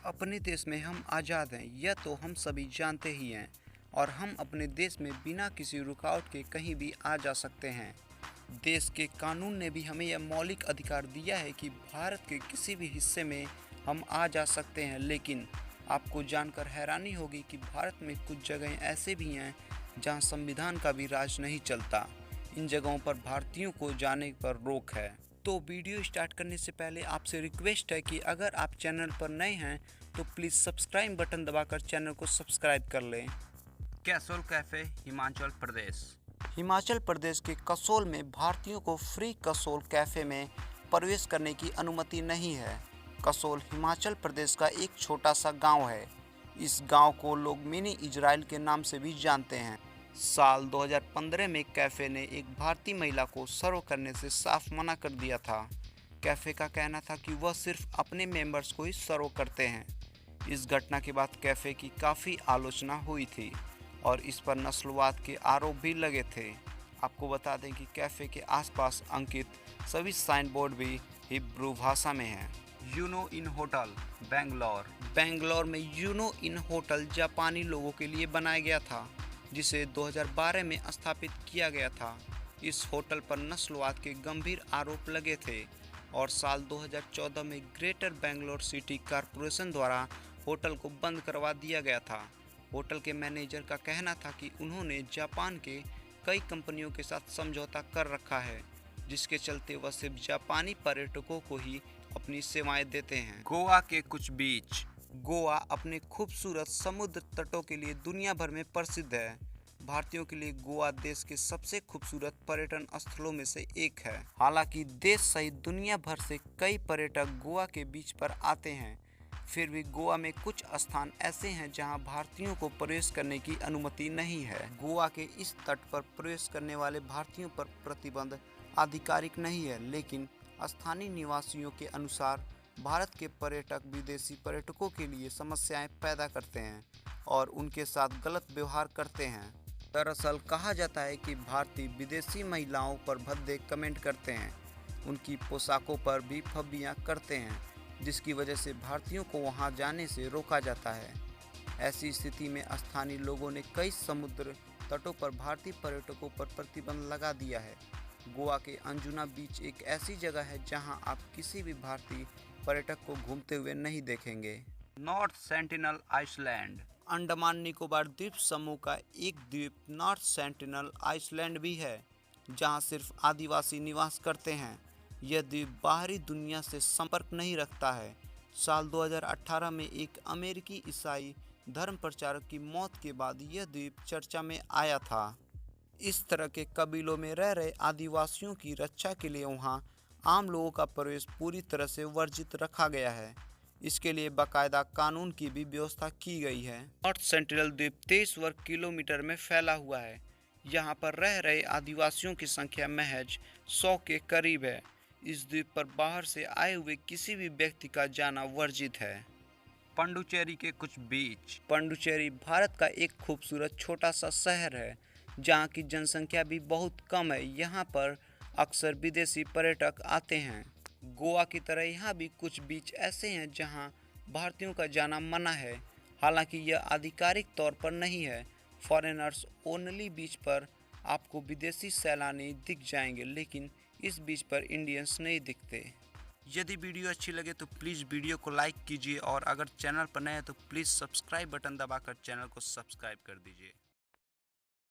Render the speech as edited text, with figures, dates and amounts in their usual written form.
अपने देश में हम आज़ाद हैं, यह तो हम सभी जानते ही हैं। और हम अपने देश में बिना किसी रुकावट के कहीं भी आ जा सकते हैं। देश के कानून ने भी हमें यह मौलिक अधिकार दिया है कि भारत के किसी भी हिस्से में हम आ जा सकते हैं। लेकिन आपको जानकर हैरानी होगी कि भारत में कुछ जगहें ऐसे भी हैं जहां संविधान का भी राज नहीं चलता। इन जगहों पर भारतीयों को जाने पर रोक है। तो वीडियो स्टार्ट करने से पहले आपसे रिक्वेस्ट है कि अगर आप चैनल पर नए हैं तो प्लीज़ सब्सक्राइब बटन दबाकर चैनल को सब्सक्राइब कर लें। कैसोल कैफ़े, हिमाचल प्रदेश। हिमाचल प्रदेश के कसोल में भारतीयों को फ्री कसोल कैफ़े में प्रवेश करने की अनुमति नहीं है। कसोल हिमाचल प्रदेश का एक छोटा सा गांव है। इस गांव को लोग मिनी इजराइल के नाम से भी जानते हैं। साल 2015 में कैफ़े ने एक भारतीय महिला को सर्व करने से साफ मना कर दिया था। कैफ़े का कहना था कि वह सिर्फ अपने मेंबर्स को ही सर्व करते हैं। इस घटना के बाद कैफ़े की काफ़ी आलोचना हुई थी और इस पर नस्लवाद के आरोप भी लगे थे। आपको बता दें कि कैफ़े के आसपास अंकित सभी साइन बोर्ड भी हिब्रू भाषा में हैं। यूनो इन होटल, बेंगलोर। बेंगलोर में यूनो इन होटल जापानी लोगों के लिए बनाया गया था, जिसे 2012 में स्थापित किया गया था। इस होटल पर नस्लवाद के गंभीर आरोप लगे थे और साल 2014 में ग्रेटर बेंगलोर सिटी कॉरपोरेशन द्वारा होटल को बंद करवा दिया गया था। होटल के मैनेजर का कहना था कि उन्होंने जापान के कई कंपनियों के साथ समझौता कर रखा है, जिसके चलते वह सिर्फ जापानी पर्यटकों को ही अपनी सेवाएं देते हैं। गोवा के कुछ बीच। गोवा अपने खूबसूरत समुद्र तटों के लिए दुनिया भर में प्रसिद्ध है। भारतीयों के लिए गोवा देश के सबसे खूबसूरत पर्यटन स्थलों में से एक है। हालांकि देश सहित दुनिया भर से कई पर्यटक गोवा के बीच पर आते हैं, फिर भी गोवा में कुछ स्थान ऐसे हैं जहां भारतीयों को प्रवेश करने की अनुमति नहीं है। गोवा के इस तट पर प्रवेश करने वाले भारतीयों पर प्रतिबंध आधिकारिक नहीं है, लेकिन स्थानीय निवासियों के अनुसार भारत के पर्यटक विदेशी पर्यटकों के लिए समस्याएं पैदा करते हैं और उनके साथ गलत व्यवहार करते हैं। दरअसल कहा जाता है कि भारतीय विदेशी महिलाओं पर भद्दे कमेंट करते हैं, उनकी पोशाकों पर भी फब्बियां करते हैं, जिसकी वजह से भारतीयों को वहां जाने से रोका जाता है। ऐसी स्थिति में स्थानीय लोगों ने कई समुद्र तटों पर भारतीय पर्यटकों पर प्रतिबंध लगा दिया है। गोवा के अंजुना बीच एक ऐसी जगह है जहां आप किसी भी भारतीय पर्यटक को घूमते हुए नहीं देखेंगे। North Sentinel Island. Andaman Nicobar द्वीप समूह का एक द्वीप नॉर्थ सेंटिनल आइसलैंड भी है, जहां सिर्फ आदिवासी निवास करते हैं। यह द्वीप बाहरी दुनिया से संपर्क नहीं रखता है। साल 2018 में एक अमेरिकी ईसाई धर्म प्रचारक की मौत के बाद यह द्वीप चर्चा में आया था। इस तरह के कबीलों में रह रहे आदिवासियों की रक्षा के लिए वहां आम लोगों का प्रवेश पूरी तरह से वर्जित रखा गया है। इसके लिए बाकायदा कानून की भी व्यवस्था की गई है। नॉर्थ सेंटिनल द्वीप 23 वर्ग किलोमीटर में फैला हुआ है। यहाँ पर रह रहे आदिवासियों की संख्या महज 100 के करीब है। इस द्वीप पर बाहर से आए हुए किसी भी व्यक्ति का जाना वर्जित है। पंडुचेरी के कुछ बीच। पंडुचेरी भारत का एक खूबसूरत छोटा सा शहर है, जहाँ की जनसंख्या भी बहुत कम है। यहाँ पर अक्सर विदेशी पर्यटक आते हैं। गोवा की तरह यहाँ भी कुछ बीच ऐसे हैं जहाँ भारतीयों का जाना मना है, हालांकि यह आधिकारिक तौर पर नहीं है। फॉरेनर्स ओनली बीच पर आपको विदेशी सैलानी दिख जाएंगे, लेकिन इस बीच पर इंडियंस नहीं दिखते। यदि वीडियो अच्छी लगे तो प्लीज़ वीडियो को लाइक कीजिए और अगर चैनल पर नए हैं तो प्लीज़ सब्सक्राइब बटन दबाकर चैनल को सब्सक्राइब कर दीजिए।